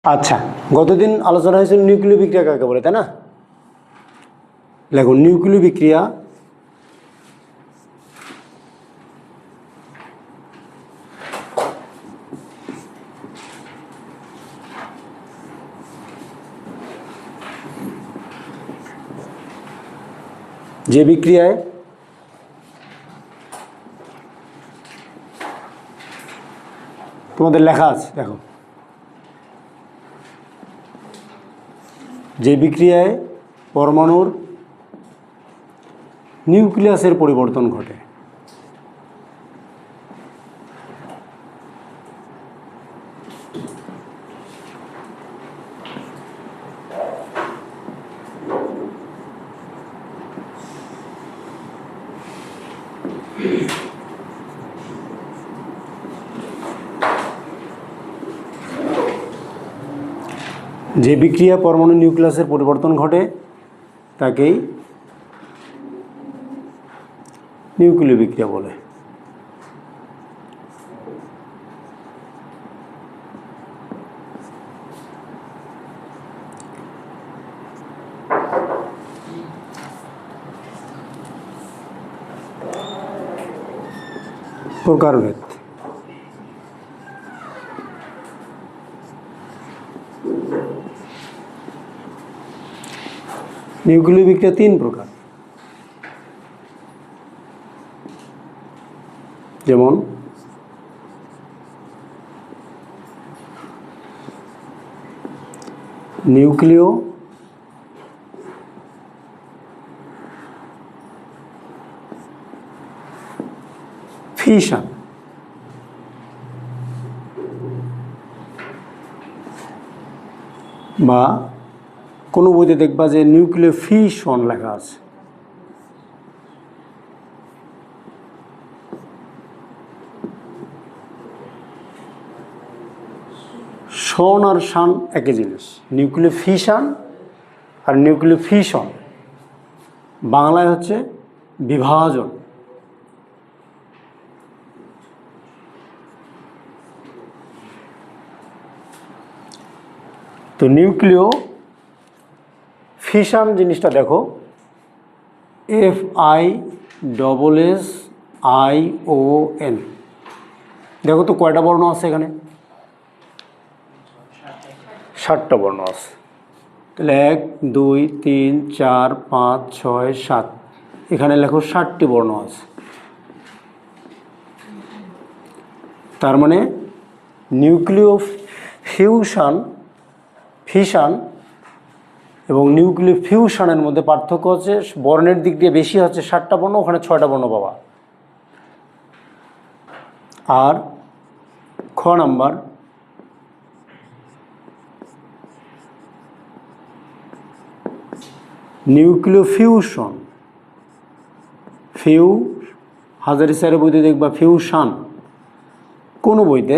আচ্ছা, গতদিন আলোচনা হয়েছিল নিউক্লিয় বিক্রিয়া কাকে বলে, তাই না? দেখুন, নিউক্লিয় বিক্রিয়া যে বিক্রিয়ায় তোমাদের লেখা আছে, দেখো, যে বিক্রিয়ায় পরমাণুর নিউক্লিয়াসের পরিবর্তন ঘটে, যে বিক্রিয়া পরমাণু নিউক্লিয়াসের পরিবর্তন ঘটে তাকেই নিউক্লিয় বিক্রিয়া বলে। প্রকারভেদ। নিউক্লিয় বিক্রিয়া তিন প্রকার, যেমন নিউক্লিয় ফিশন, বা কোনো বইতে দেখবা যে নিউক্লিয় ফিশন লেখা আছে। শন আর শান একই জিনিস, নিউক্লিয় ফিশন আর নিউক্লিয় ফিশন বাংলায় হচ্ছে বিভাজন। তো নিউক্লিয় ফিশন জিনিসটা দেখো, FISSION। দেখো তো কয়টা বর্ণ আছে এখানে? 7টা বর্ণ আছে। তাহলে 1 2 3 4 5 6 7, এখানে লেখো 7টি বর্ণ আছে। তার মানে নিউক্লিয় ফিশন এবং নিউক্লিয় ফিউশনের মধ্যে পার্থক্য হচ্ছে বর্ণের দিক দিয়ে বেশি হচ্ছে 7টা বর্ণ, ওখানে 6টা বর্ণ পাবা। আর খ নাম্বার, নিউক্লিয় ফিউশন, হাজারি স্যারের বইতে দেখবা ফিউশন, কোনো বইতে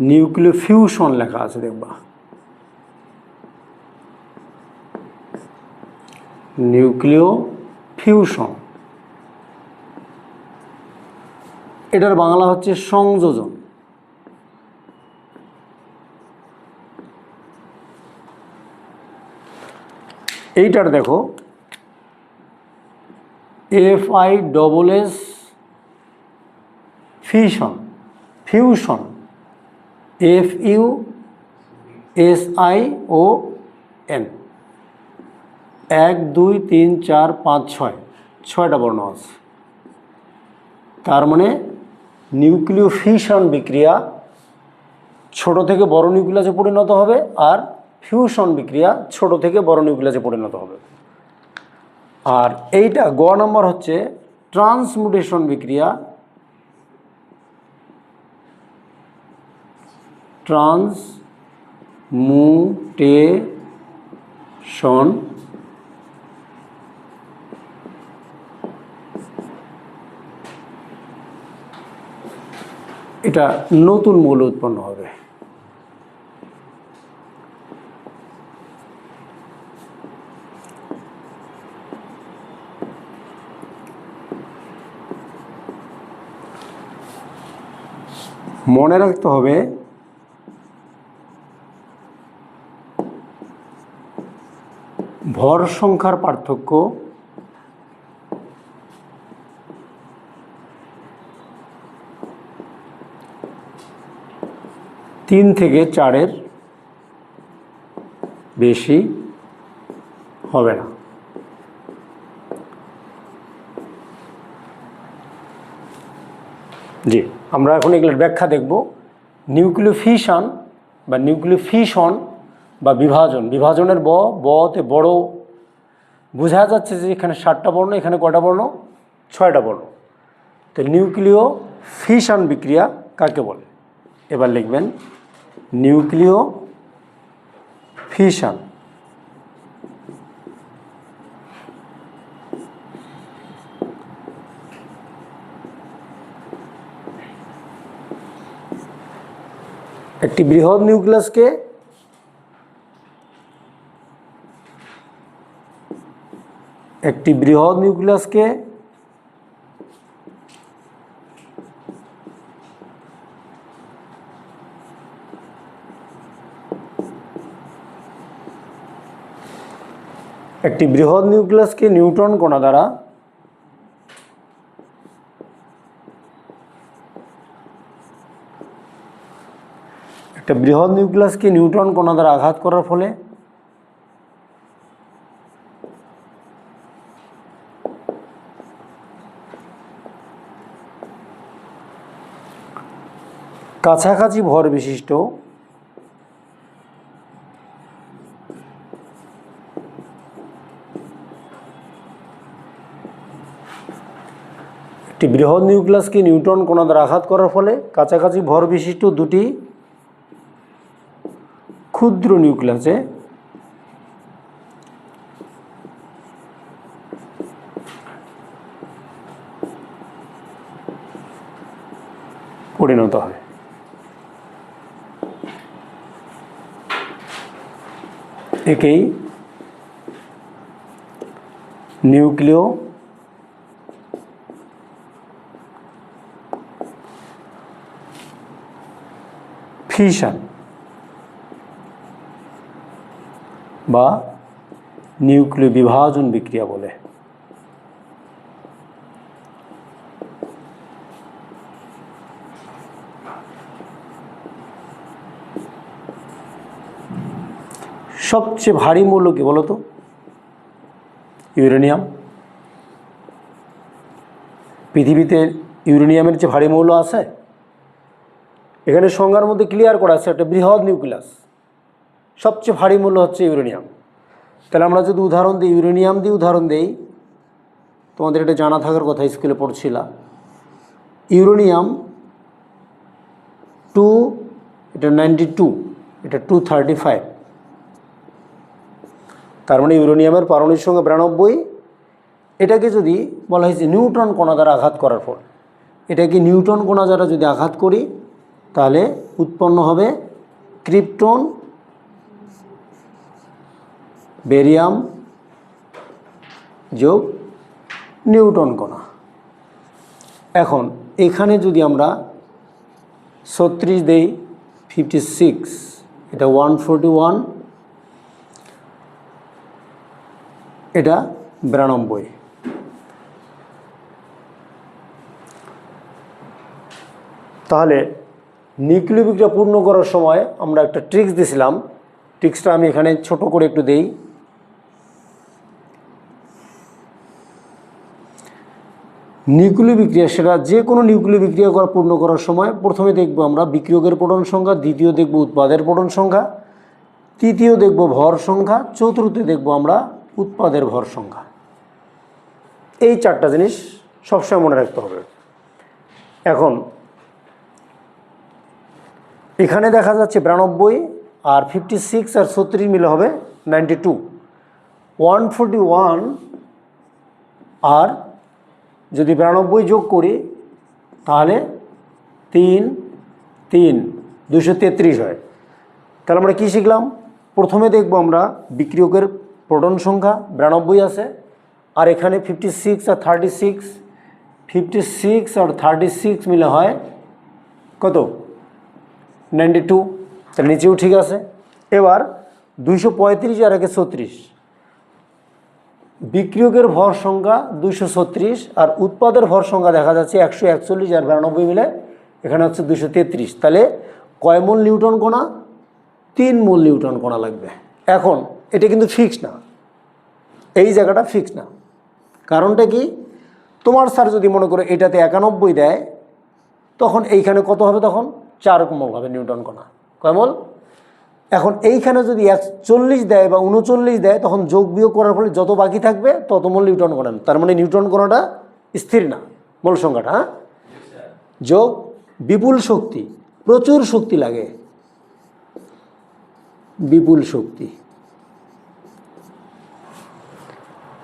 নিউক্লিয় ফিউশন লেখা আছে দেখবা। নিউক্লিয় ফিউশন, এটার বাংলা হচ্ছে সংযোজন। এইটার দেখো FISS ফিউশন, FUSION 1 2 3 4 5 6, 6টা বর্ণ আছে। তার মানে নিউক্লিয় ফিশন বিক্রিয়া ছোট থেকে বড় নিউক্লিয়াসে পরিণত হবে, আর ফিউশন বিক্রিয়া ছোট থেকে বড় নিউক্লিয়াসে পরিণত হবে। আর এইটা গ নাম্বার হচ্ছে ট্রান্সমিউটেশন বিক্রিয়া, ট্রান্সমিউটেশন এটা নতুন মৌল উৎপন্ন হবে। মনে রাখতে হবে ভর সংখ্যার পার্থক্য তিন থেকে চারের বেশি হবে না। জি, আমরা এখন এগুলোর ব্যাখ্যা দেখব। নিউক্লিওফিশন বা নিউক্লিওফিশন বা বিভাজন, বিভাজনের বতে বড় বোঝা যাচ্ছে যে এখানে 7টা বর্ণ, এখানে কয়টা বর্ণ? 6টা বর্ণ। তো নিউক্লিওফিশন বিক্রিয়া কাকে বলে? এবার লিখবেন নিউক্লিওফিশন। একটি বৃহৎ নিউক্লিয়াসকে একটি বৃহৎ নিউক্লিয়াসকে নিউট্রন কণা দ্বারা আঘাত করার ফলে কাছাকাছি ভর বিশিষ্ট একটি বৃহৎ নিউক্লিয়াসকে নিউট্রন কণা দ্বারা আঘাত করার ফলে কাছাকাছি ভর বিশিষ্ট দুটি ক্ষুদ্র নিউক্লিয়াসে পরিণত হয়। একেই নিউক্লিওফিশন বা নিউক্লিয় বিভাজন বিক্রিয়া বলে। সবচেয়ে ভারী মৌল কি বলো তো? ইউরেনিয়াম। পৃথিবীতে ইউরেনিয়ামের চেয়ে ভারী মৌল আছে? এখানে সংজ্ঞার মধ্যে ক্লিয়ার করা আছে একটা বৃহৎ নিউক্লিয়াস, সবচেয়ে ভারী মৌল হচ্ছে ইউরেনিয়াম। তাহলে আমরা যদি উদাহরণ দিই, ইউরেনিয়াম দিয়ে উদাহরণ দেই, তোমাদের এটা জানা থাকার কথা, স্কুলে পড়ছিলা। ইউরেনিয়াম 2, এটা 92, এটা 235। তার মানে ইউরেনিয়ামের পারমাণবিক সংখ্যা 92। এটাকে যদি বলা হয়েছে নিউট্রন কণা দ্বারা আঘাত করার পর, এটাকে নিউট্রন কণা দ্বারা যদি আঘাত করি তাহলে উৎপন্ন হবে ক্রিপ্টন, বেরিয়াম যোগ নিউট্রন কণা। এখন এখানে যদি আমরা 36 দেই, 56, এটা 141, এটা 92। তাহলে নিউক্লিয় বিক্রিয়া পূর্ণ করার সময় আমরা একটা ট্রিক্স দিয়েছিলাম, ট্রিক্সটা আমি এখানে ছোট করে একটু দেই। নিউক্লিয় বিক্রিয়া, সেটা যে কোনো নিউক্লিয় বিক্রিয়া পূর্ণ করার সময় প্রথমে দেখব আমরা বিক্রিয়কের প্রোটন সংখ্যা, দ্বিতীয় দেখব উৎপাদের প্রোটন সংখ্যা, তৃতীয় দেখব ভর সংখ্যা, চতুর্থ দেখব আমরা উৎপাদের ভর সংখ্যা। এই 4টা জিনিস সবসময় মনে রাখতে হবে। এখন এখানে দেখা যাচ্ছে 92 আর 56 আর 36 মিলে হবে 92। 141 আর যদি 92 যোগ করি তাহলে 3, 3, 233 হয়। তাহলে আমরা কী শিখলাম? প্রথমে দেখব আমরা বিক্রিয়কের প্রোটন সংখ্যা 92 আছে, আর এখানে 56 আর 36, 56 আর 36 মিলে হয় কত? 92। তার নিচেও ঠিক আছে। এবার 235 আর 1 36, বিক্রিয়কের ভর সংখ্যা 236 আর উৎপাদের ভর সংখ্যা দেখা যাচ্ছে 141 আর 92 মিলে এখানে হচ্ছে 233। তাহলে কয় মোল নিউটন কণা? 3 মোল নিউটন কণা লাগবে। এখন এটা কিন্তু ফিক্স না, এই জায়গাটা ফিক্স না। কারণটা কি? তোমার স্যার যদি মনে করো এটাতে 91 দেয়, তখন এইখানে কত হবে? তখন 4 মোল হবে নিউটন কণা। কয় মোল? এখন এইখানে যদি 41 দেয় বা 39 দেয়, তখন যোগ বিয়োগ করার ফলে যত বাকি থাকবে তত মোল নিউটন কণা। তার মানে নিউটন কণাটা স্থির না, মোল সংখ্যাটা। হ্যাঁ, যোগ বিপুল শক্তি, প্রচুর শক্তি লাগে, বিপুল শক্তি।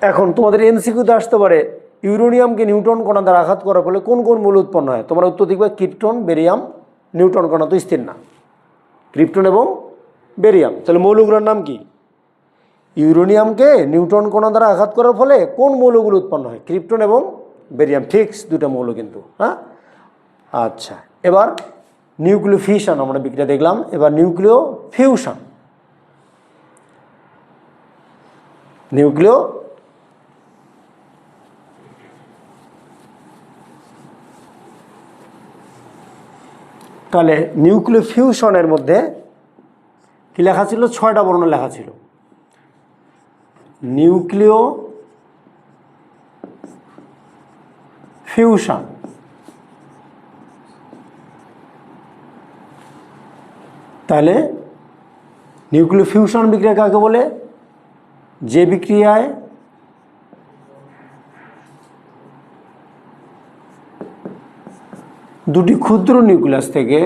এখন তোমাদের এমসিকিউতে আসতে পারে ইউরেনিয়ামকে নিউটন কণা দ্বারা আঘাত করার ফলে কোন কোন মৌল উৎপন্ন হয়? তোমরা উত্তর দিবে ক্রিপ্টন, বেরিয়াম। নিউটন কণা তো স্থির না, ক্রিপ্টন এবং বেরিয়াম। তাহলে মৌলগুলোর নাম কি? ইউরেনিয়ামকে নিউটন কণা দ্বারা আঘাত করার ফলে কোন মৌলগুলো উৎপন্ন হয়? ক্রিপ্টন এবং বেরিয়াম। ফিক্স দুটা মৌল কিন্তু। হ্যাঁ, আচ্ছা, এবার নিউক্লিয় ফিউশন আমরা বিক্রিয়া দেখলাম। এবার নিউক্লিয় ফিউশন। নিউক্লিয় তাহলে নিউক্লিয় ফিউশনের মধ্যে কি লেখা ছিল? 6টা বর্ণ লেখা ছিল। নিউক্লিয় ফিউশন, তাহলে নিউক্লিয় ফিউশন বিক্রিয়া কাকে বলে? যে বিক্রিয়ায় দুটি ক্ষুদ্র নিউক্লিয়াস থেকে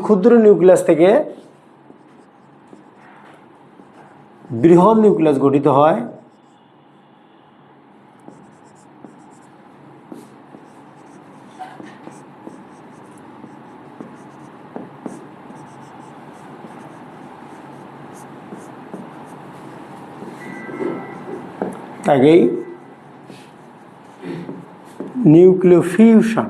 ক্ষুদ্র নিউক্লিয়াস থেকে বৃহৎ নিউক্লিয়াস গঠিত হয়, তাকেই নিউক্লিয় ফিউশন।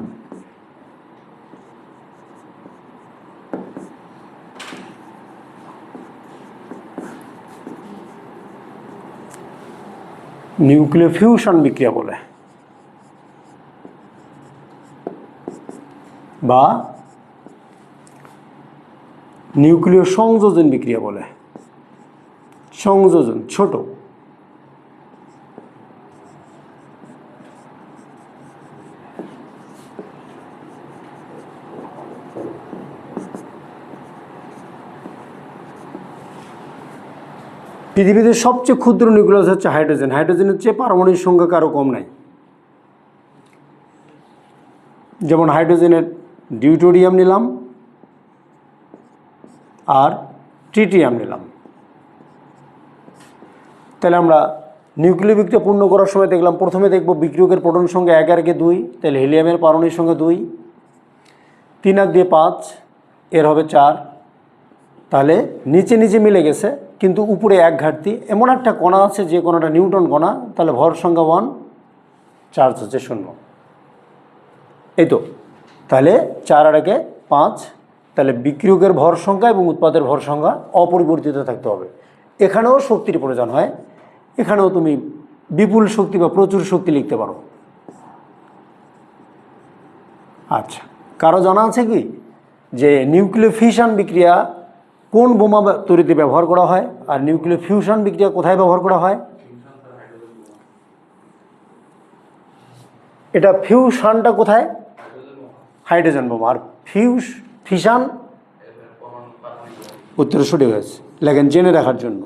নিউক্লিয় ফিউশন বিক্রিয়া বলে, বা নিউক্লিয় সংযোজন বিক্রিয়া বলে। সংযোজন ছোট, পৃথিবীতে সবচেয়ে ক্ষুদ্র নিউক্লিয়াস হচ্ছে হাইড্রোজেন। হাইড্রোজেনের চেয়ে পারমাণবিক সংখ্যা কারো কম নাই। যেমন হাইড্রোজেনের ডিউটোরিয়াম নিলাম আর ট্রিটিয়াম নিলাম। তাহলে আমরা নিউক্লিয় বিক্রিয়া পূর্ণ করার সময় দেখলাম, প্রথমে দেখব বিক্রিয়কের প্রোটন সংখ্যা 1 আর 2। তাহলে হিলিয়ামের পারমাণবিক সংখ্যা 2, 3 আর 2 5, এর হবে 4। তাহলে নিচে নিচে মিলে গেছে, কিন্তু উপরে 1 ঘাটতি। এমন একটা কণা আছে যে কণাটা নিউটন কণা, তাহলে ভর সংখ্যা 1, চার্জ হচ্ছে 0। এই তো, তাহলে 4 আর 1 5। তাহলে বিক্রিয়কের ভর সংখ্যা এবং উৎপাদের ভর সংখ্যা অপরিবর্তিত থাকতে হবে। এখানেও শক্তির প্রয়োজন হয়, এখানেও তুমি বিপুল শক্তি বা প্রচুর শক্তি লিখতে পারো। আচ্ছা, কারো জানা আছে কি যে নিউক্লিয় ফিউশন বিক্রিয়া কোন বোমা তৈরিতে ব্যবহার করা হয়, আর নিউক্লিয় ফিউশন বিক্রিয়া কোথায় ব্যবহার করা হয়? এটা ফিউশনটা কোথায়? হাইড্রোজেন বোমা। আর ফিশন উত্তর সঠিক হয়েছে, লেখেন জেনে রাখার জন্য।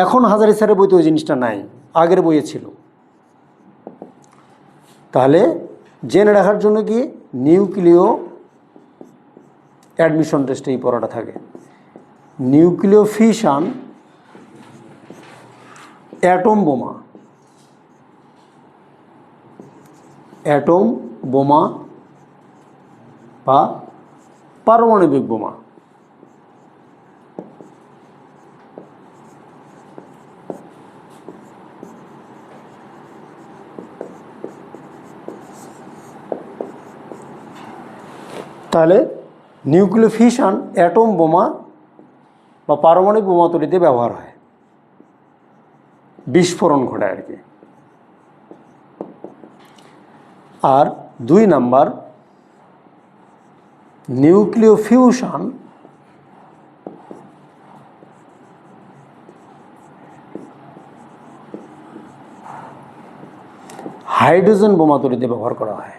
এখন হাজারি স্যারের বইতে ওই জিনিসটা নাই, আগের বইয়ে ছিল। তাহলে জেনে রাখার জন্য কি নিউক্লিয় অ্যাডমিশন টেস্টে এই পড়াটা থাকে। নিউক্লিয় ফিশন অ্যাটম বোমা, অ্যাটম বোমা বা পারমাণবিক বোমা। তাহলে নিউক্লিয় ফিশন অ্যাটম বোমা বা পারমাণবিক বোমা তৈরিতে ব্যবহার হয়, বিস্ফোরণ ঘটায় আর কি। আর 2 নাম্বার, নিউক্লিয় ফিউশন হাইড্রোজেন বোমা তৈরিতে ব্যবহার করা হয়।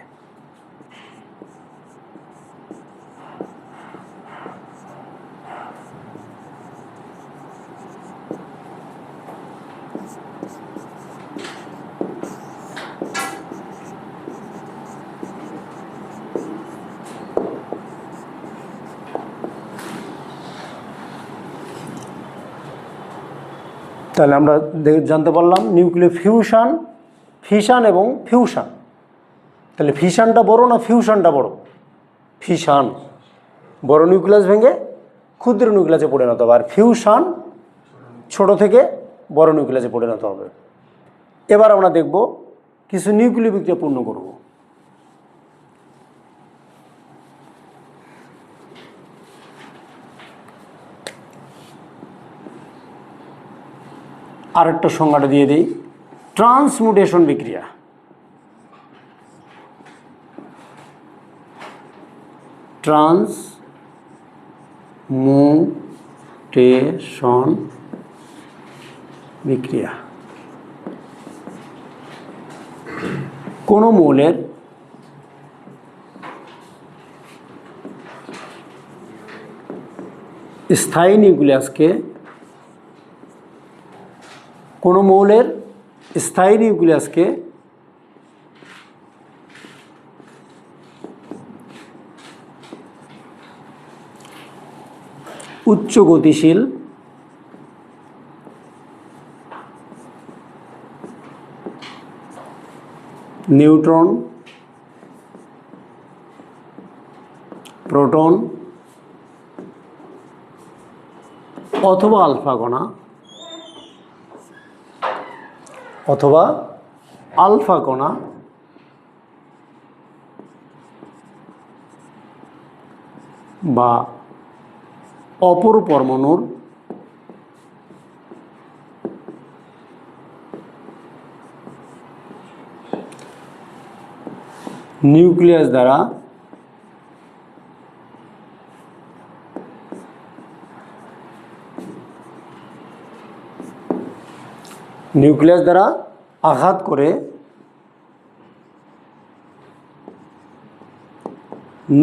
তাহলে আমরা জানতে পারলাম নিউক্লিয় ফিউশন, ফিশন এবং ফিউশন। তাহলে ফিশনটা বড় না ফিউশনটা বড়? ফিশন বড় নিউক্লিয়াস ভেঙে ক্ষুদ্র নিউক্লিয়াসে পরিণত হবে, আর ফিউশন ছোট থেকে বড় নিউক্লিয়াসে পরিণত হবে। এবার আমরা দেখব কিছু নিউক্লিয় বিক্রিয়া পূর্ণ করব। আরেকটা সংজ্ঞাটা দিয়ে দিই, ট্রান্সমিউটেশন বিক্রিয়া। ট্রান্সমিউটেশন বিক্রিয়া কোনো মৌলের স্থায়ী নিউক্লিয়াসকে উচ্চ গতিশীল নিউট্রন, প্রোটন অথবা আলফা কণা বা অপর পরমাণুর নিউক্লিয়াস দ্বারা আঘাত করে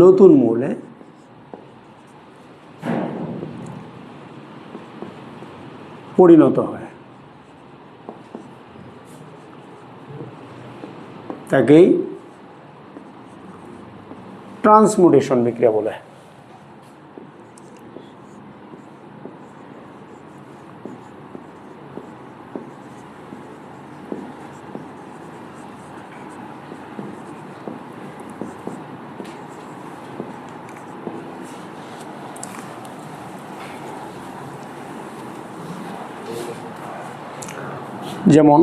নতুন মৌলে পরিণত হয়, তাকেই ট্রান্সমিউটেশন বিক্রিয়া বলে। যেমন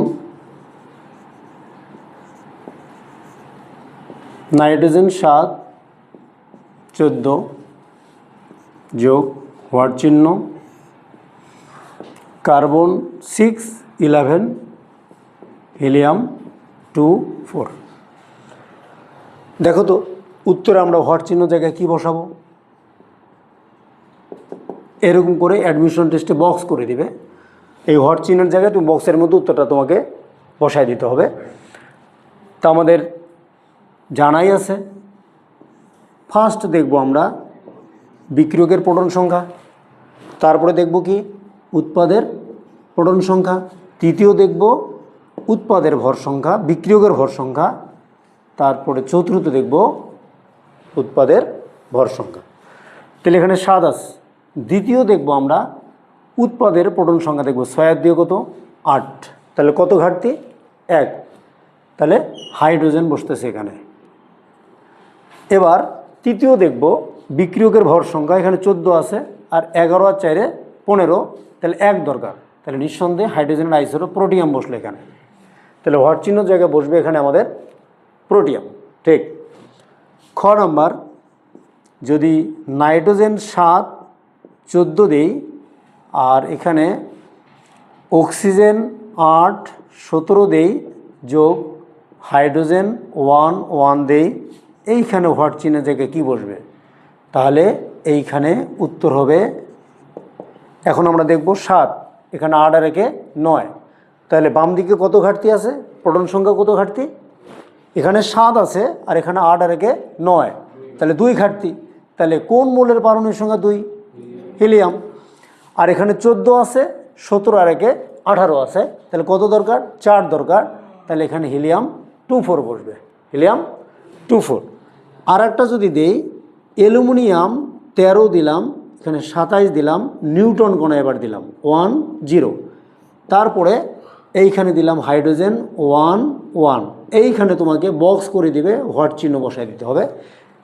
নাইট্রোজেন 7 14 যোগ হোয়াট চিহ্ন, কার্বন 6 11, হিলিয়াম 2 4। দেখো তো উত্তরে আমরা হোয়াট চিহ্ন জায়গায় কি বসাবো? এরকম করে অ্যাডমিশন টেস্টে বক্স করে দিবে, এই হোয়াট চিহ্নের জায়গায় তুমি বক্সের মধ্যে উত্তরটা তোমাকে বসায় দিতে হবে। তা আমাদের জানাই আছে। ফার্স্ট দেখব আমরা বিক্রিয়কের প্রোটন সংখ্যা, তারপরে দেখব কি উৎপাদের প্রোটন সংখ্যা, তৃতীয় দেখব উৎপাদের ভর সংখ্যা, বিক্রিয়কের ভর সংখ্যা, তারপরে চতুর্থ দেখব উৎপাদের ভর সংখ্যা। তাহলে এখানে 7 আছে। দ্বিতীয় দেখব আমরা উৎপাদের প্রোটন সংখ্যা দেখব, 6 দিয়ে কত 8, তাহলে কত ঘাটতি 1, তাহলে হাইড্রোজেন বসতেছে এখানে। এবার তৃতীয় দেখব বিক্রিয়কের ভর সংখ্যা, এখানে 14 আছে আর 11 আর 4 15, তাহলে 1 দরকার, তাহলে নিঃসন্দেহে হাইড্রোজেনের আইসোটোপ প্রোটিয়াম বসলো এখানে। তাহলে হোয়াট চিহ্ন জায়গায় বসবে এখানে আমাদের প্রোটিয়াম, ঠিক। খ নাম্বার যদি নাইট্রোজেন 7 14 দেই আর এখানে অক্সিজেন 8 17 দেই যোগ হাইড্রোজেন 1 1 দেই, এইখানে হোয়াট চিহ্নের জায়গায় কী বসবে? তাহলে এইখানে উত্তর হবে, এখন আমরা দেখব 7, এখানে 8 আর 1 9, তাহলে বাম দিকে কত ঘাটতি আছে? প্রোটন সংখ্যা কত ঘাটতি? এখানে 7 আছে আর এখানে 8 আর 1 9, তাহলে 2 ঘাটতি। তাহলে কোন মৌলের পারমাণবিক সংখ্যা 2? হিলিয়াম। আর এখানে 14 আছে, 17 আর 1 18 আছে, তাহলে কত দরকার? 4 দরকার। তাহলে এখানে হিলিয়াম 24 বসবে, হিলিয়াম 24। আর একটা যদি দেই, অ্যালুমিনিয়াম 13 দিলাম, এখানে 27 দিলাম, নিউটন কোণা এবার দিলাম 1 0, তারপরে এইখানে দিলাম হাইড্রোজেন 1 1, এইখানে তোমাকে বক্স করে দিবে, হোয়াট চিহ্ন বসায় দিতে হবে।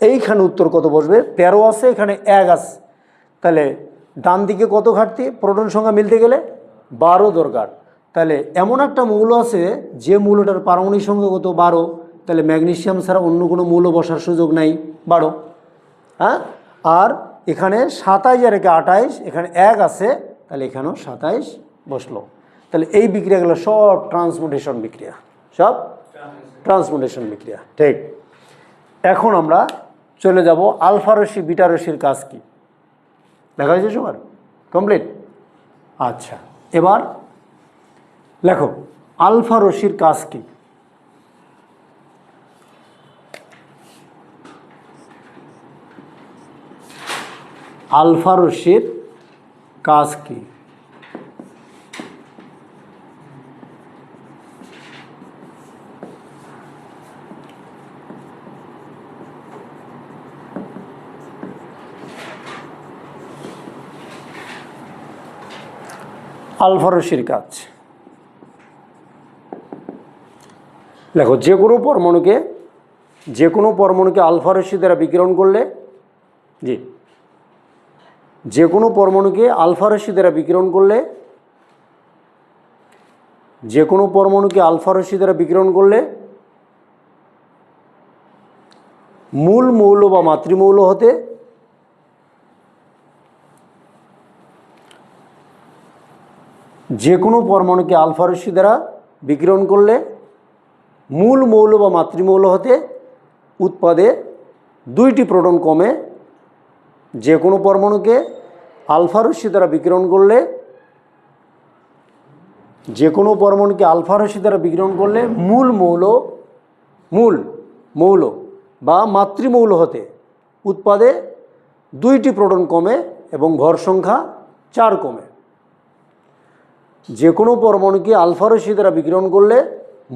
এইখানে উত্তর কত বসবে? 13 আছে, এখানে 1 আছে, তাহলে ডান দিকে কত ঘাটতি? প্রোটন সংখ্যা মিলতে গেলে 12 দরকার। তাহলে এমন একটা মৌল আছে যে মৌলটার পারমাণবিক সংখ্যা কত? 12, তাহলে ম্যাগনেসিয়াম ছাড়া অন্য কোনো মৌল বসার সুযোগ নাই, 12। হ্যাঁ, আর এখানে 27 আর 1 28, এখানে 1 আছে, তাহলে এখানেও 27 বসলো। তাহলে এই বিক্রিয়াগুলো সব ট্রান্সমুটেশন বিক্রিয়া, সব ট্রান্সমুটেশন বিক্রিয়া। ঠিক, এখন আমরা চলে যাব আলফা রশ্মি বিটা রশ্মির কাজ কি, দেখা হয়েছে সবার? কমপ্লিট। আচ্ছা, এবার লেখো আলফা রশ্মির কাজ কি। আলফা রশ্মির কাজ কি? আলফা রশ্মির কাজ দেখো, যে কোনো পরমাণুকে আলফা রশ্মি দ্বারা বিকিরণ করলে, যে কোনো পরমাণুকে আলফা রশ্মি দ্বারা বিকিরণ করলে, মূল মৌল বা মাতৃমৌল হতে মূল মৌল বা মাতৃমৌল হতে উৎপাদে 2টি প্রোটন কমে। যে কোনো পরমাণুকে আলফা রশ্মি দ্বারা বিকিরণ করলে মূল মৌল বা মাতৃমৌল হতে উৎপাদে 2টি প্রোটন কমে এবং ভর সংখ্যা 4 কমে। যে কোনো পরমাণুকে আলফা রশ্মি দ্বারা বিকিরণ করলে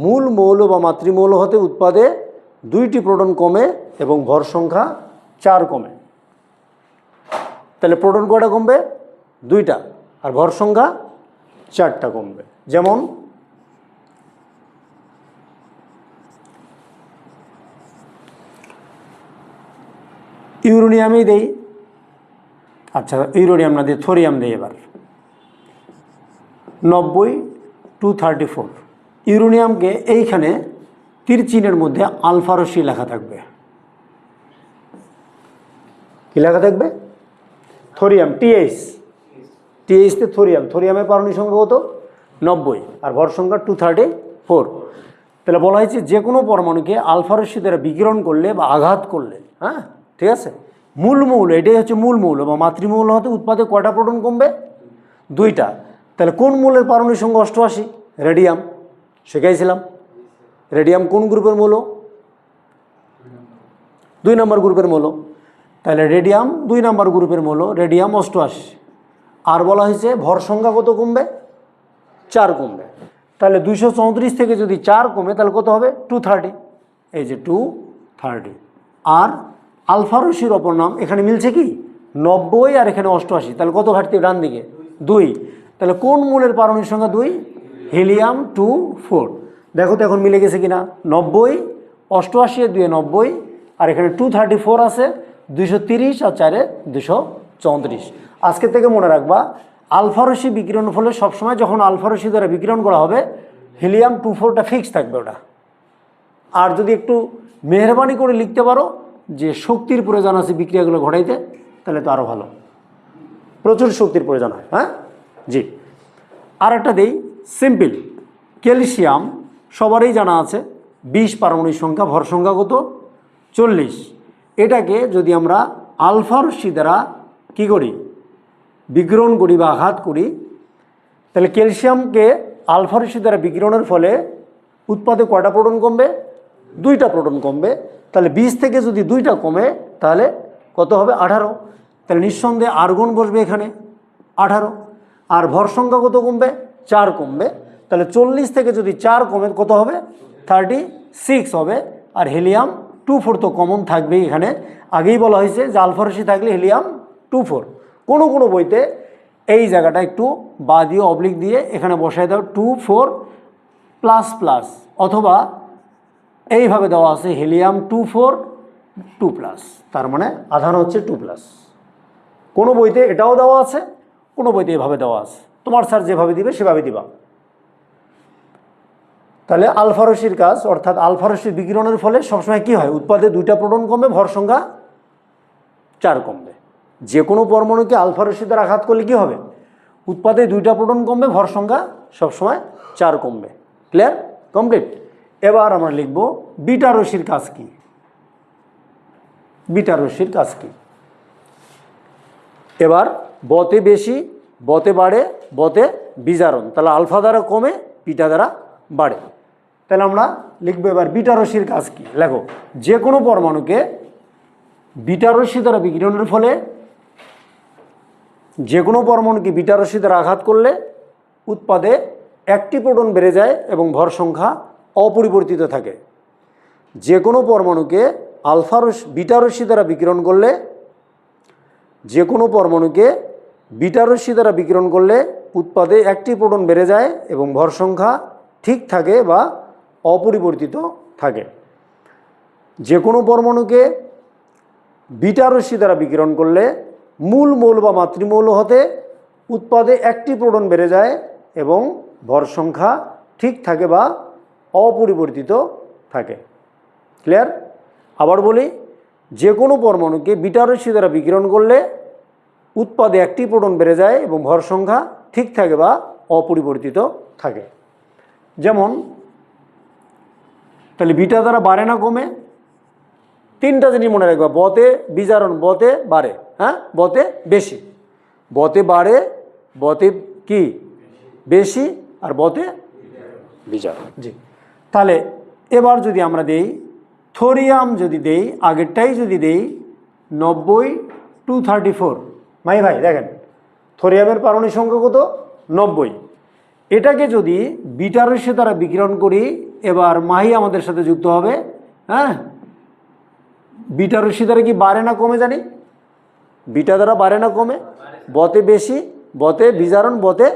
মূল মৌল বা মাতৃমৌল হতে উৎপাদে 2টি প্রোটন কমে এবং ভর সংখ্যা 4 কমে। তাহলে প্রোটন কয়টা কমবে? 2টা, আর ভর সংখ্যা 4টা কমবে। যেমন ইউরেনিয়ামই দেই, আচ্ছা ইউরেনিয়াম না দিয়ে থোরিয়াম দেই এবার, 90 234। ইউরেনিয়ামকে এইখানে তীর চিহ্নের মধ্যে আলফা রশ্মি লেখা থাকবে। কি লেখা থাকবে? থোরিয়াম, টিএইচতে থোরিয়ামের পারমাণবিক সংখ্যা কত? 90 আর ভর সংখ্যা 234। তাহলে বলা হয়েছে যে কোনো পরমাণুকে আলফা রশ্মি দ্বারা বিকিরণ করলে বা আঘাত করলে, হ্যাঁ ঠিক আছে, মূল মৌল, এটাই হচ্ছে মূল মৌল বা মাতৃমৌল হতে উৎপাদে কয়টা প্রোটন কমবে? 2টা। তাহলে কোন মৌলের পারমাণবিক সংখ্যা 88? রেডিয়াম, শিখাইছিলাম। রেডিয়াম কোন গ্রুপের মৌল? 2 নম্বর গ্রুপের মৌল। তাহলে রেডিয়াম 2 নম্বর গ্রুপের মৌল, রেডিয়াম 88। আর বলা হয়েছে ভর সংখ্যা কত কমবে? 4 কমবে। তাহলে 234 থেকে যদি 4 কমে তাহলে কত হবে? 230, এই যে 230। আর আলফা রশ্মির অপর নাম, এখানে মিলছে কি? 90 আর এখানে 88, তাহলে কত ঘাটতি? ডান দিকে 2। তাহলে কোন মৌলের পারমাণবিক সংখ্যা 2? হিলিয়াম 24। দেখো তো এখন মিলে গেছে কিনা? 90 88 এর 2 90, আর এখানে 234 আছে, 230 আর 4 234। আজকে থেকে মনে রাখবা, আলফা রশ্মি বিকিরণের ফলে সবসময় যখন আলফা রশ্মি দ্বারা বিকিরণ করা হবে হিলিয়াম 24টা ফিক্স থাকবে ওটা। আর যদি একটু মেহরবানি করে লিখতে পারো যে শক্তির প্রয়োজন আছে বিক্রিয়াগুলো ঘটাইতে, তাহলে তো আরও ভালো, প্রচুর শক্তির প্রয়োজন হয়। হ্যাঁ জি। আর একটা দেই সিম্পল, ক্যালসিয়াম সবারই জানা আছে 20 পারমাণবিক সংখ্যা, ভর সংখ্যা কত 40। এটাকে যদি আমরা আলফা রশ্মি দ্বারা কী করি, বিকিরণ করি বা আঘাত করি, তাহলে ক্যালসিয়ামকে আলফা রশ্মি দ্বারা বিকিরণের ফলে উৎপাদে কয়টা প্রোটন কমবে, 2টা প্রোটন কমবে। তাহলে 20 থেকে যদি 2টা কমে তাহলে কত হবে 18। তাহলে নিঃসন্দেহে আর্গন বসবে এখানে 18। আর ভর সংখ্যা কত কমবে, 4 কমবে। তাহলে 40 থেকে যদি 4 কমে কত হবে 36 হবে। আর হিলিয়াম 24 তো কমন থাকবেই এখানে, আগেই বলা হয়েছে যে আলফা রশ্মি থাকলে হিলিয়াম 24। কোনো কোনো বইতে এই জায়গাটা একটু বা দিয়ে অবলিক দিয়ে এখানে বসায় দাও 24++, অথবা এইভাবে দেওয়া আছে হিলিয়াম 24 2+, তার মানে আধান হচ্ছে 2+। কোনো বইতে এটাও দেওয়া আছে, কোনো বইতে এভাবে দেওয়া আছে, তোমার স্যার যেভাবে দিবে সেভাবে দিবা। তাহলে আলফা রশ্মির কাজ, অর্থাৎ আলফা রশ্মির বিকিরণের ফলে সবসময় কী হয়, উৎপাদে 2টা প্রোটন কমবে, ভর সংখ্যা 4 কমবে। যে কোনো পরমাণুকে আলফা রশ্মি দ্বারা আঘাত করলে কী হবে, উৎপাদে 2টা প্রোটন কমবে, ভর সংখ্যা সবসময় 4 কমবে। Clear, complete. এবার আমরা লিখব বিটা রশ্মির কাজ কি। বিটা রশ্মির কাজ কি, এবার বতে বেশি, বতে বাড়ে, বতে বিজারণ, তাহলে আলফা দ্বারা কমে, বিটা দ্বারা বাড়ে। তাহলে আমরা লিখবো এবার বিটা রশ্মির কাজ কি। লেখো, যে কোনো পরমাণুকে বিটা রশ্মি দ্বারা বিকিরণের ফলে, যে কোনো পরমাণুকে বিটা রশ্মি দ্বারা আঘাত করলে উৎপাদে 1টি প্রোটন বেড়ে যায় এবং ভর সংখ্যা অপরিবর্তিত থাকে। যে কোনো পরমাণুকে বিটা রশ্মি দ্বারা বিকিরণ করলে, যে কোনো পরমাণুকে বিটা রশ্মি দ্বারা বিকিরণ করলে উৎপাদে 1টি প্রোটন বেড়ে যায় এবং ভর সংখ্যা ঠিক থাকে বা অপরিবর্তিত থাকে। যে কোনো পরমাণুকে বিটা রশ্মি দ্বারা বিকিরণ করলে মূল মৌল বা মাতৃমৌল হতে উৎপাদে 1টি প্রোটন বেড়ে যায় এবং ভর সংখ্যা ঠিক থাকে বা অপরিবর্তিত থাকে। ক্লিয়ার? আবার বলি, যে কোনো পরমাণুকে বিটা রশ্মি দ্বারা বিকিরণ করলে উৎপাদে 1টি প্রোটন বেড়ে যায় এবং ভর সংখ্যা ঠিক থাকে বা অপরিবর্তিত থাকে। যেমন তাহলে বিটা দ্বারা বাড়ে না কমে, 3টা জিনিস মনে রাখবা, বতে বিজারণ, বতে বাড়ে, হ্যাঁ, বতে বেশি, বতে বাড়ে, বতে কি বেশি, আর বতে বিজারণ। জি, তাহলে এবার যদি আমরা দেই থোরিয়াম, যদি দেই আগেরটাই যদি দেই 90-234, ভাই দেখেন থোরিয়ামের পারমাণবিক সংখ্যা কত 90। এটাকে যদি বিটা রশ্মি দ্বারা বিকিরণ করি, এবার মাহি আমাদের সাথে যুক্ত হবে। হ্যাঁ, বিটা রশ্মি দ্বারা কি বাড়ে না কমে জানি, বিটা দ্বারা বাড়ে না কমে, বতে বেশি, বতে বিজারণ, বতে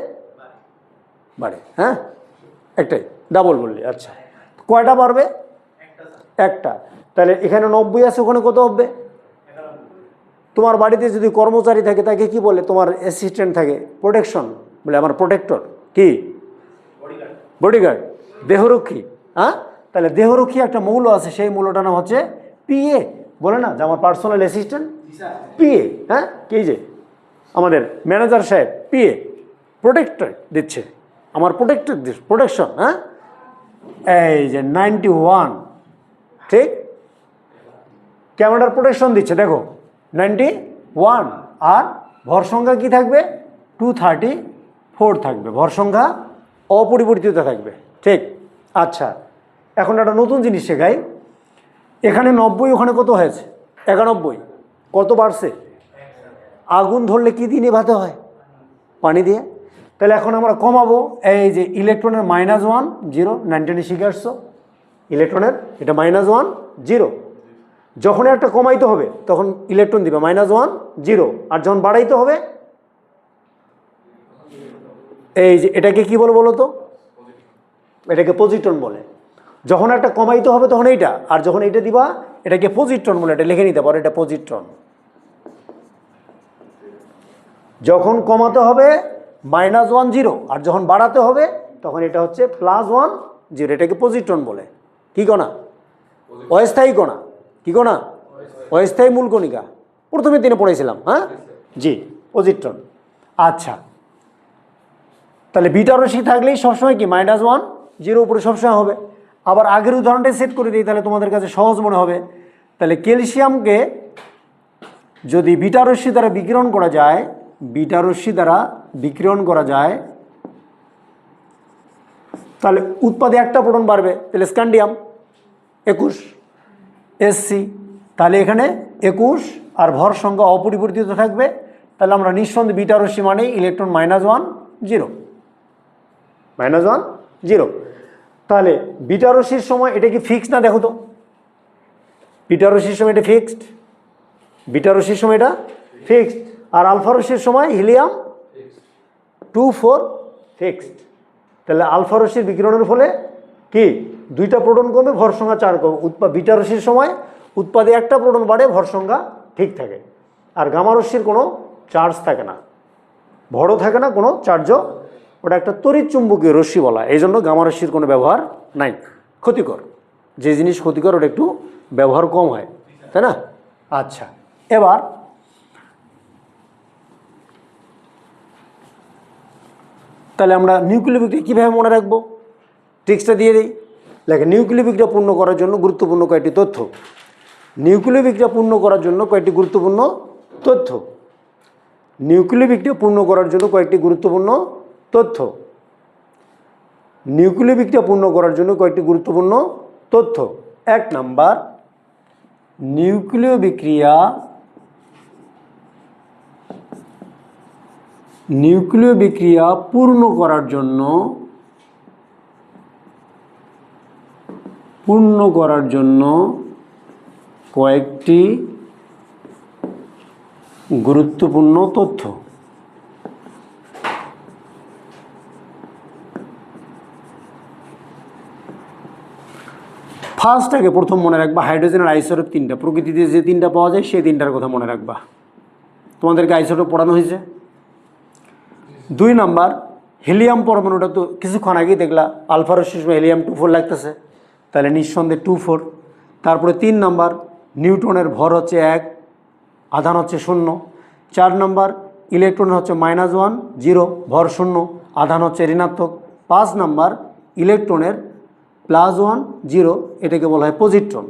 বাড়ে। হ্যাঁ, একটাই, ডাবল বললি। আচ্ছা, কয়টা বাড়বে? একটা। তাহলে এখানে 90 আছে, ওখানে কত হবে? তোমার বাড়িতে যদি কর্মচারী থাকে তাকে কি বলে, তোমার অ্যাসিস্ট্যান্ট থাকে, প্রোটেকশন বলে, আমার প্রোটেক্টর কি, বডিগার্ড, দেহরক্ষী। হ্যাঁ, তাহলে দেহরক্ষী একটা মৌল আছে, সেই মৌলটার নাম হচ্ছে পিএ, বলে না যে আমার পার্সোনাল অ্যাসিস্ট্যান্ট পিএ। হ্যাঁ, কি যে আমাদের ম্যানেজার সাহেব পিএ, প্রোটেক্টর দিচ্ছে, আমার প্রোটেকশন। হ্যাঁ, এই যে 91, ঠিক, ক্যামেরার প্রোটেকশন দিচ্ছে, দেখো 91। আর ভর সংখ্যা কি থাকবে? 234 থাকবে, ভর সংখ্যা অপরিবর্তিত থাকবে। ঠিক। আচ্ছা, এখন একটা নতুন জিনিস শেখাই। এখানে 90, ওখানে কত হয়েছে? 91। কত বাড়ছে? আগুন ধরলে কি দিয়ে নেভাতে হয়? পানি দিয়ে। তাহলে এখন আমরা কমাবো, এই যে ইলেকট্রনের -1 0, 90 শিখে আসছো, ইলেকট্রনের এটা -1 0। যখন একটা কমাইতে হবে তখন ইলেকট্রন দিবে -1 0, আর যখন বাড়াইতে হবে, এই যে এটাকে কি বলে বলো তো? এটাকে পজিট্রন বলে। যখন একটা কমাইতে হবে তখন এইটা, আর যখন এইটা দিবা এটাকে পজিট্রন বলে। এটা লিখে নিতে পারো, এটা পজিট্রন। যখন কমাতে হবে -1 0, আর যখন বাড়াতে হবে তখন এটা হচ্ছে +1 0, এটাকে পজিট্রন বলে। কি কণা? অস্থায়ী কণা। কি কণা? অস্থায়ী মূল কণিকা প্রথমে দিনে পড়েছিলাম, হ্যাঁ জি, পজিট্রন। আচ্ছা, তাহলে বিটা রশ্মি থাকলেই সবসময় কি -1 জিরো উপরে সবসময় হবে। আবার আগের উদাহরণটাই সেট করে দিই, তাহলে তোমাদের কাছে সহজ মনে হবে। তাহলে ক্যালসিয়ামকে যদি বিটা রশ্মি দ্বারা বিকিরণ করা যায়, বিটা রশ্মি দ্বারা বিকিরণ করা যায়, তাহলে উৎপাদে একটা প্রোটন বাড়বে, তাহলে স্ক্যান্ডিয়াম 21 Sc, তাহলে এখানে 21 আর ভর সংখ্যা অপরিবর্তিত থাকবে। তাহলে আমরা নিঃসন্দেহে বিটা রশ্মি মানে ইলেকট্রন -1 0 -1 0। তাহলে বিটা রশ্মির সময় এটা কি ফিক্সড না দেখো তো, বিটা রশ্মির সময় এটা ফিক্সড, বিটা রশ্মির সময় এটা ফিক্সড, আর আলফা রশ্মির সময় হিলিয়াম 24 ফিক্সড। তাহলে আলফা রশ্মির বিকিরণের ফলে কি দুইটা প্রোটন কমে, ভর সংখ্যা 4 কমে। বিটা রশ্মির সময় উৎপাদে একটা প্রোটন বাড়ে, ভর সংখ্যা ঠিক থাকে। আর গামা রশ্মির কোনো চার্জ থাকে না, ভরও থাকে না, কোনো চার্জও, ওটা একটা তড়িৎ চুম্বকীয় রশ্মি বলা, এই জন্য গামা রশ্মির কোনো ব্যবহার নাই, ক্ষতিকর। যে জিনিস ক্ষতিকর ওটা একটু ব্যবহার কম হয়, তাই না? আচ্ছা, এবার তাহলে আমরা নিউক্লিয় বিক্রিয়া কীভাবে মনে রাখবো, ট্রিক্সটা দিয়ে দিই। দেখেন, নিউক্লিয় বিক্রিয়া পূর্ণ করার জন্য গুরুত্বপূর্ণ কয়েকটি তথ্য, নিউক্লিয় বিক্রিয়া পূর্ণ করার জন্য কয়েকটি গুরুত্বপূর্ণ তথ্য, নিউক্লিয় বিক্রিয়া পূর্ণ করার জন্য কয়েকটি গুরুত্বপূর্ণ তথ্য, নিউক্লিয় বিক্রিয়া পূর্ণ করার জন্য কয়েকটি গুরুত্বপূর্ণ তথ্য। 1 নাম্বার, নিউক্লিয় বিক্রিয়া পূর্ণ করার জন্য কয়েকটি গুরুত্বপূর্ণ তথ্য। ফার্স্ট আগে প্রথম মনে রাখবা, হাইড্রোজেনের আইসোটোপ 3টা, প্রকৃতিতে যে 3টা পাওয়া যায় সেই 3টার কথা মনে রাখবা। তোমাদেরকে আইসোটোপ পড়ানো হয়েছে। 2 নাম্বার, হিলিয়াম পরমাণুটা তো কিছুক্ষণ আগেই দেখলা, আলফা রশ্মির সময় হিলিয়াম 24 লাগতেছে, তাহলে নিঃসন্দেহে 24। তারপরে 3 নাম্বার, নিউটনের ভর হচ্ছে 1, আধান হচ্ছে 0। 4 নাম্বার, ইলেকট্রন হচ্ছে -1 0, ভর 0, আধান হচ্ছে ঋণাত্মক। 5 নাম্বার, ইলেকট্রনের +1 0, এটাকে বলা হয় পজিট্রন।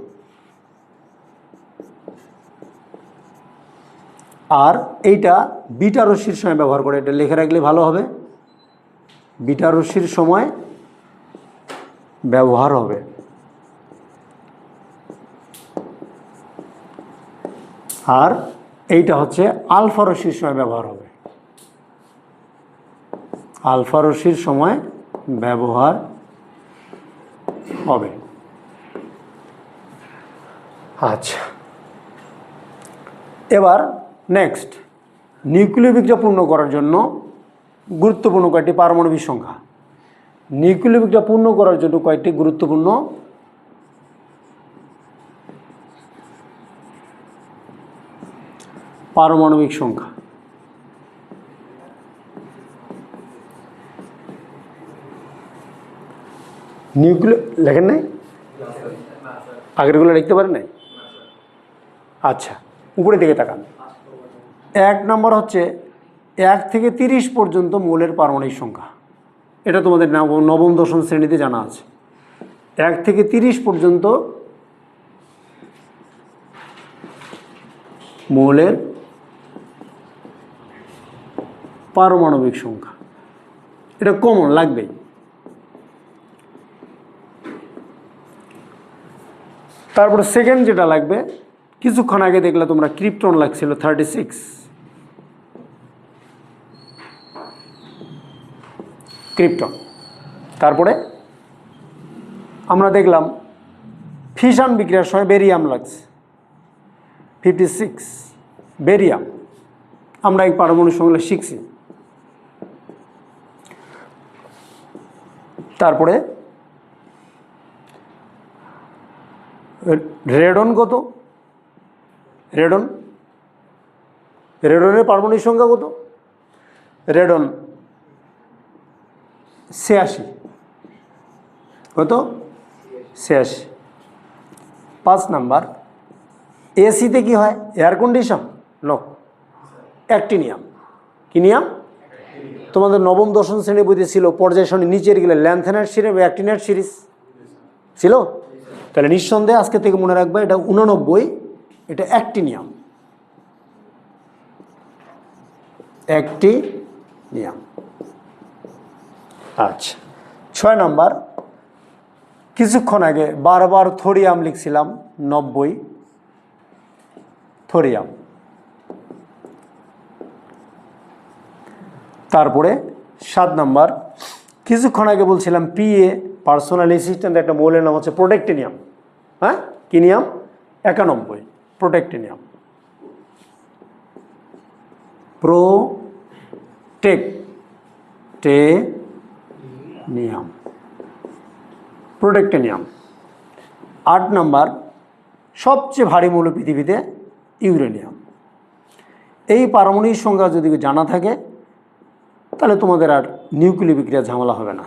আর এইটা বিটা রশ্মির সময় ব্যবহার করে, এটা লিখে রাখলে ভালো হবে, বিটা রশ্মির সময় ব্যবহার হবে। আর এইটা হচ্ছে আলফা রশ্মির সময় ব্যবহার হবে, আলফা রশ্মির সময় ব্যবহার হবে। আচ্ছা, এবার নেক্সট, নিউক্লিয় বিক্রিয়া পূর্ণ করার জন্য গুরুত্বপূর্ণ কয়েকটি পারমাণবিক সংখ্যা, নিউক্লিয় বিক্রিয়া পূর্ণ করার জন্য কয়েকটি গুরুত্বপূর্ণ পারমাণবিক সংখ্যা। নিউক্লিয় লেখেন নাই, আগেরগুলো লিখতে পারেন নাই? আচ্ছা, উপরে দিকে তাকান। 1 নম্বর হচ্ছে 1 থেকে 30 পর্যন্ত মৌলের পারমাণবিক সংখ্যা, এটা তোমাদের নবম দশম শ্রেণীতে জানা আছে। 1 থেকে 30 পর্যন্ত মৌলের পারমাণবিক সংখ্যা, এটা কমন লাগবেই। তারপরে সেকেন্ড যেটা লাগবে, কিছুক্ষণ আগে দেখলে তোমরা ক্রিপ্টন লাগছিল 36, ক্রিপ্টন। তারপরে আমরা দেখলাম ফিশন বিক্রিয়ার সময় বেরিয়াম লাগছে 56, বেরিয়াম আমরা এই পারমাণবিক সংখ্যা শিখছি। তারপরে রেডন কত, রেডনের পারমাণবিক সংখ্যা কত? রেডন 86, কত? 86। 5 নাম্বার, এসিতে কি হয়? Air condition? No, actinium. কি নিয়ম? তোমাদের নবম দশম শ্রেণী বইতে ছিল পর্যায় সারণী নিচের গেলে ল্যান্থেনার সিরিজ বা অ্যাক্টিনার সিরিজ ছিল। তাহলে নিঃসন্দেহে আজকে থেকে মনে রাখবে এটা 89, এটা অ্যাক্টিনিয়াম। অ্যাক্টিনিয়াম। আচ্ছা, 6 নম্বর, কিছুক্ষণ আগে বারবার থোরিয়াম লিখছিলাম, 90 থোরিয়াম। তারপরে 7 নম্বর, কিছুক্ষণ আগে বলছিলাম পিএ পার্সোনাল অ্যাসিস্ট্যান্ট একটা মৌলের নাম হচ্ছে প্রোটেক্টিনিয়াম। হ্যাঁ, কি নিয়ম? 91 প্রোটেক্টিনিয়াম। প্রোটেক্টিনিয়াম। 8 নম্বর, সবচেয়ে ভারী মৌল পৃথিবীতে ইউরেনিয়াম। এই পারমাণবিক সংখ্যা যদি জানা থাকে তাহলে তোমাদের আর নিউক্লিয় বিক্রিয়া ঝামেলা হবে না।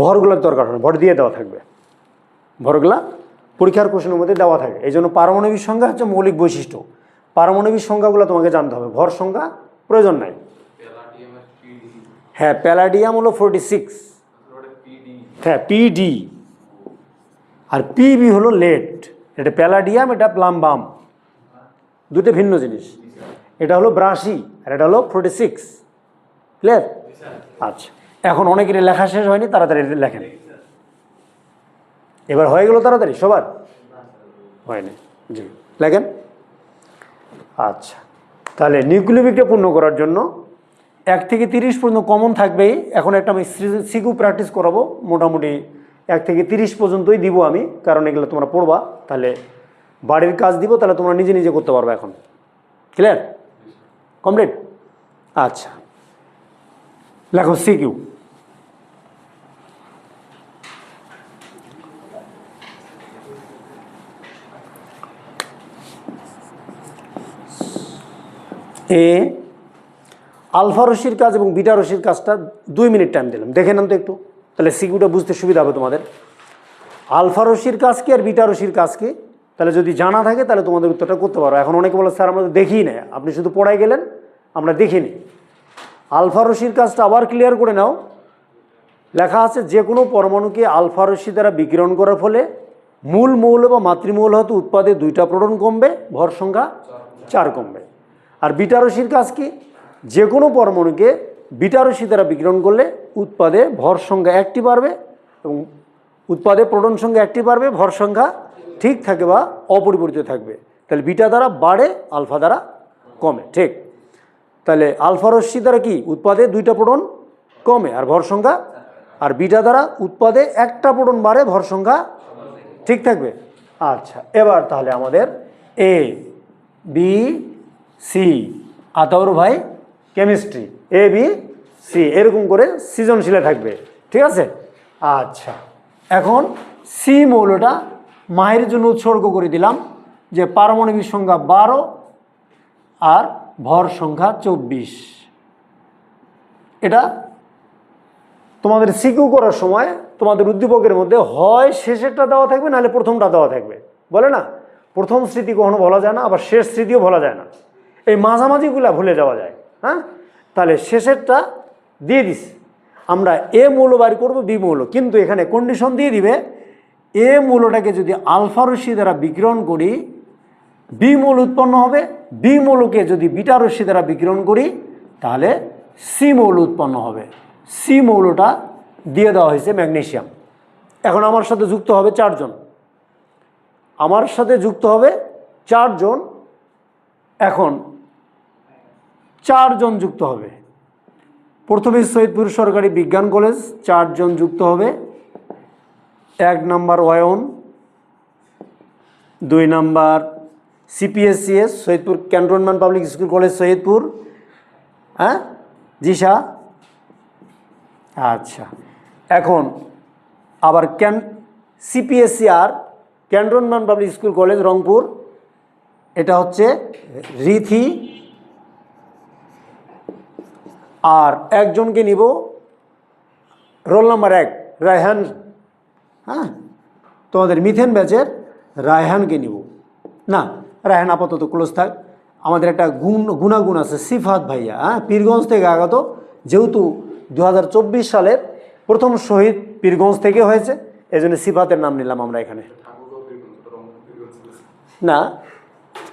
ভরগুলোর দরকার হবে, ভর দিয়ে দেওয়া থাকবে, ভরগুলা পরীক্ষার কোশ্চেনের মধ্যে দেওয়া থাকে। এই জন্য পারমাণবিক সংখ্যা হচ্ছে মৌলিক বৈশিষ্ট্য। পারমাণবিক সংখ্যাগুলো তোমাকে জানতে হবে, ভর সংখ্যা প্রয়োজন নাই। হ্যাঁ, প্যালাডিয়াম হলো 46, হ্যাঁ পিডি, আর পিবি হলো লেড। এটা প্যালাডিয়াম, এটা প্লাম্বাম, দুটো ভিন্ন জিনিস। এটা হলো 82 আর এটা হলো 46। ক্লিয়ার? আচ্ছা, এখন অনেকের লেখা শেষ হয়নি, তাড়াতাড়ি লেখেন। এবার হয়ে গেল তাড়াতাড়ি? সবার হয়নি? জি, লেখেন। আচ্ছা, তাহলে নিউক্লিয় বিক্রিয়া পূর্ণ করার জন্য 1 থেকে 30 পর্যন্ত কমন থাকবেই। এখন একটা আমি সিকিউ প্র্যাকটিস করাবো, মোটামুটি 1 থেকে 30 পর্যন্তই দিব আমি, কারণ এগুলো তোমরা পড়বা, তাহলে বাড়ির কাজ দিব, তাহলে তোমরা নিজে নিজে করতে পারবে। এখন ক্লিয়ার? কমপ্লিট? আচ্ছা, লেখো সিকিউ। এ আলফা রশ্মির কাজ এবং বিটা রশ্মির কাজটা 2 মিনিট টাইম দিলাম, দেখে নেন তো একটু, তাহলে সিকিউটা বুঝতে সুবিধা হবে তোমাদের। আলফা রশ্মির কাজ কি আর বিটা রশ্মির কাজ কি, তাহলে যদি জানা থাকে তাহলে তোমাদের উত্তরটা করতে পারো। এখন অনেকে বলে স্যার আমরা তো দেখিই না, আপনি শুধু পড়াই গেলেন, আমরা দেখিনি। আলফা রশ্মির কাজটা আবার ক্লিয়ার করে নাও। লেখা আছে যে কোনো পরমাণুকে আলফা রশ্মি দ্বারা বিকিরণ করার ফলে মূল মৌল বা মাতৃমৌল হতে উৎপাদে 2টা প্রোটন কমবে, ভর সংখ্যা 4 কমবে। আর বিটা রশ্মির কাজ কি? যে কোনো পরমাণুকে বিটা রশ্মি দ্বারা বিকিরণ করলে উৎপাদে ভর সংখ্যা 1টি বাড়বে এবং উৎপাদে প্রোটন সংখ্যা 1টি বাড়বে, ভর সংখ্যা ঠিক থাকে বা অপরিবর্তিত থাকবে। তাহলে বিটা দ্বারা বাড়ে, আলফা দ্বারা কমে। ঠিক, তাহলে আলফা রশ্মি দ্বারা কি উৎপাদে 2টা প্রোটন কমে আর ভর সংখ্যা, আর বিটা দ্বারা উৎপাদে 1টা প্রোটন বাড়ে, ভর সংখ্যা ঠিক থাকবে। আচ্ছা, এবার তাহলে আমাদের এ বি সি আতাউর ভাই কেমিস্ট্রি, এ বি সি এরকম করে সৃজনশীলে থাকবে। ঠিক আছে? আচ্ছা, এখন সি মৌলটা মায়ের জন্য উৎসর্গ করে দিলাম, যে পারমাণবিক সংখ্যা 12 আর ভর সংখ্যা 24। এটা তোমাদের সিকিউ করার সময় তোমাদের উদ্দীপকের মধ্যে হয় শেষেরটা দেওয়া থাকবে, নাহলে প্রথমটা দেওয়া থাকবে। বলে না, প্রথম স্মৃতি কখনো বলা যায় না, আবার শেষ স্মৃতিও বলা যায় না, এই মাঝামাঝিগুলা ভুলে যাওয়া যায়। হ্যাঁ, তাহলে শেষেরটা দিয়ে দিস, আমরা এ মৌল বাইর করবো, বি মৌল, কিন্তু এখানে কন্ডিশন দিয়ে দিবে এ মৌলটাকে যদি আলফা রশ্মি দ্বারা বিকিরণ করি বি মৌল উৎপন্ন হবে, বি মৌলকে যদি বিটা রশ্মি দ্বারা বিকিরণ করি তাহলে সি মৌল উৎপন্ন হবে। সি মৌলটা দিয়ে দেওয়া হয়েছে ম্যাগনেসিয়াম। এখন আমার সাথে যুক্ত হবে 4 জন, আমার সাথে যুক্ত হবে 4 জন। এখন 4 জন যুক্ত হবে। প্রথমে সৈয়দপুর সরকারি বিজ্ঞান কলেজ 4 জন যুক্ত হবে। 1 নম্বর অয়ন, 2 নম্বর CPSCS Saidpur cantonment public school college Saidpur. হ্যাঁ জিসা। আচ্ছা, এখন আবার CPSCR cantonment public school college Rangpur, এটা হচ্ছে রিথি। আর একজনকে নিব রোল নাম্বার 1 রায়হান। হ্যাঁ, তোমাদের মিথেন ব্যাচের রায়হানকে নিব না, রায়হান আপাতত ক্লোজ থাক। আমাদের একটা গুণাগুণ আছে সিফাত ভাইয়া, হ্যাঁ, পীরগঞ্জ থেকে আগত, যেহেতু 2024 সালের প্রথম শহীদ পীরগঞ্জ থেকে হয়েছে, এই জন্য সিফাতের নাম নিলাম আমরা এখানে। না,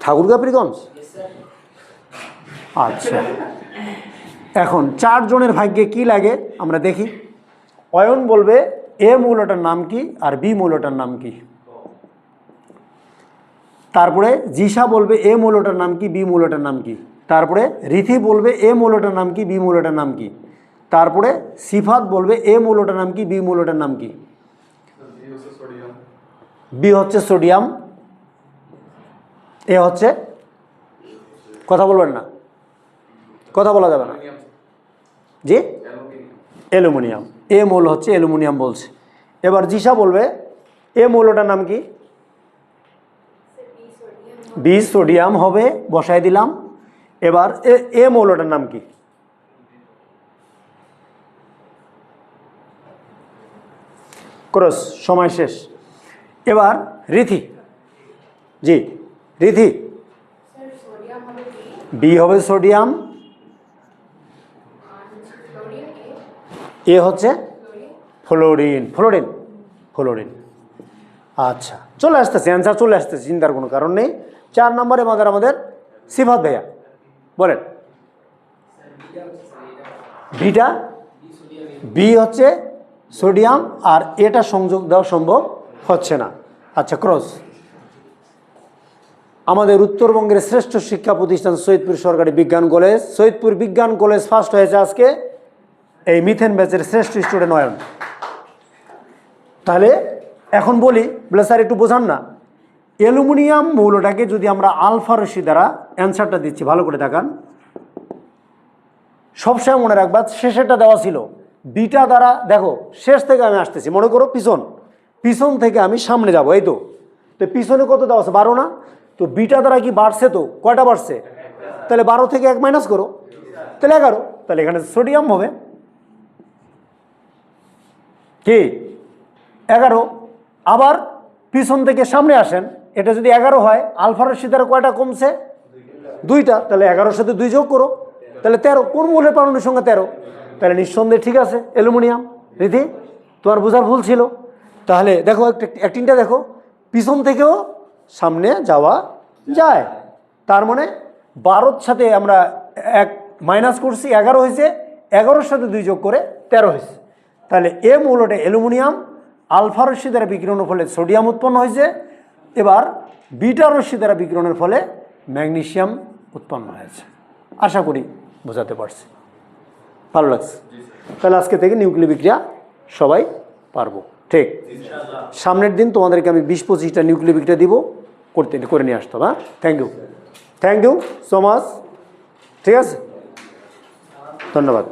ঠাকুরগাঁ পীরগঞ্জ। আচ্ছা, এখন 4 জনের ভাগ্যে কি লাগে আমরা দেখি। অয়ন বলবে এ মৌলটার নাম কি আর বি মৌলটার নাম কি। তারপরে জিসা বলবে এ মৌলটার নাম কি, বি মৌলটার নাম কি। তারপরে রিথি বলবে এ মৌলটার নাম কি, বি মৌলটার নাম কি। তারপরে সিফাত বলবে এ মৌলটার নাম কি, বি মৌলটার নাম কি। বি হচ্ছে সোডিয়াম, এ হচ্ছে, কথা বলবেন না, কথা বলা যাবে না, জি, অ্যালুমিনিয়াম। এ মৌল হচ্ছে অ্যালুমিনিয়াম বলছে। এবার জিসা বলবে এ মৌলটার নাম কি, বি সোডিয়াম হবে, বসাই দিলাম। এবার এ মৌলটার নাম কি, ক্রস, সময় শেষ। এবার রিথি, জি রিথি, বি হবে সোডিয়াম, এ হচ্ছে ফ্লোরিন, ফ্লোরিন, ফ্লোরিন। আচ্ছা, চলে আসতেছে অ্যান্সার, চলে আসতেছে, চিন্তার কোনো কারণ নেই। 4 নম্বরে আমাদের সিফাত ভাইয়া বলেন। বিটা, বি হচ্ছে সোডিয়াম, আর এটা সংযোগ দেওয়া সম্ভব হচ্ছে না। আচ্ছা, ক্রস। আমাদের উত্তরবঙ্গের শ্রেষ্ঠ শিক্ষা প্রতিষ্ঠান সৈয়দপুর সরকারি বিজ্ঞান কলেজ, সৈয়দপুর বিজ্ঞান কলেজ ফার্স্ট হয়েছে আজকে এই মিথেন ব্যাচের শ্রেষ্ঠ স্টুডেন্ট অয়ন। তাহলে এখন বলি, বলে স্যার একটু বোঝান না, অ্যালুমিনিয়াম মৌলটাকে যদি আমরা আলফা রশ্মি দ্বারা, অ্যান্সারটা দিচ্ছি ভালো করে দেখান, সবসময় মনে রাখবা শেষেরটা দেওয়া ছিল বিটা দ্বারা। দেখো শেষ থেকে আমি আসতেছি, মনে করো পিছন থেকে আমি সামনে যাব, এই তো পিছনে কত দেওয়া আছে, 12 না? তো বিটা দ্বারা কি বাড়ছে, তো কয়টা বাড়ছে, তাহলে 12 থেকে 1 মাইনাস করো, তাহলে 11। তাহলে এখানে সোডিয়াম হবে কি 11। আবার পিছন থেকে সামনে আসেন, এটা যদি 11 হয়, আলফা রশ্মি দ্বারা কয়টা কমছে, 2টা, তাহলে 11-র সাথে 2 যোগ করো, তাহলে 13। কোন মৌলের পারমাণবিক সংখ্যা 13? তাহলে নিঃসন্দেহে ঠিক আছে অ্যালুমিনিয়াম। রীতি, তোমার বোঝার ভুল ছিল। তাহলে দেখো একটিনটা দেখো, পিছন থেকেও সামনে যাওয়া যায়, তার মানে 12-র সাথে আমরা 1 মাইনাস করছি, 11 হয়েছে, 11-র সাথে 2 যোগ করে 13 হয়েছে। তাহলে এ মৌলটা অ্যালুমিনিয়াম, আলফা রশ্মি দ্বারা বিকিরণের ফলে সোডিয়াম উৎপন্ন হয়েছে। এবার বিটা রশ্মি দ্বারা বিকিরণের ফলে ম্যাগনেসিয়াম উৎপন্ন হয়েছে। আশা করি বোঝাতে পারছি, ভালো লাগছে। তাহলে আজকে থেকে নিউক্লিয় বিক্রিয়া সবাই পারবো, ঠিক। সামনের দিন তোমাদেরকে আমি 20-25টা নিউক্লিয় বিক্রিয়া দিব, করে নিয়ে আসতে হবে। হ্যাঁ, থ্যাংক ইউ সো মাচ, ঠিক আছে, ধন্যবাদ।